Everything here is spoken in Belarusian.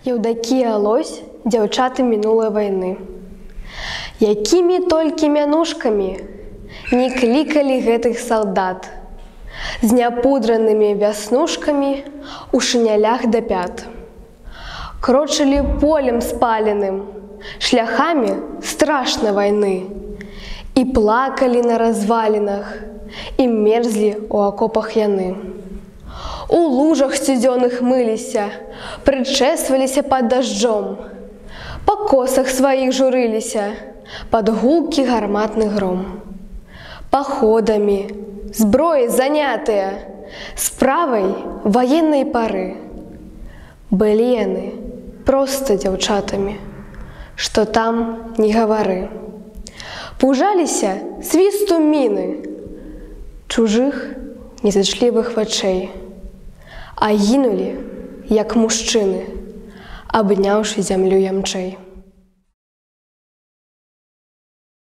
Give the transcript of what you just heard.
Еўдакія Лось дзяўчаты мінулай вайны. Якімі толькі мянушкамі не клікалі гэтых салдат, з няпудранымі вяснушкамі у шынялях да пят. Крочылі полем спаленым, шляхамі страшнай вайны, і плакалі на развалінах, і мерзлі ў акопах яны. У лужах сцюдзёных мыліся, прычэсваліся пад дажджом, па косах сваіх журыліся пад гулкі гарматны гром. Паходамі, зброяй занятыя, справай ваеннай пары. Былі яны проста дзяўчатамі, што там не гавары. Пужаліся свісту міны, чужых незачлівых вачэй, а гінулі, як мужчыны, абняўшы зямлю ямчэй.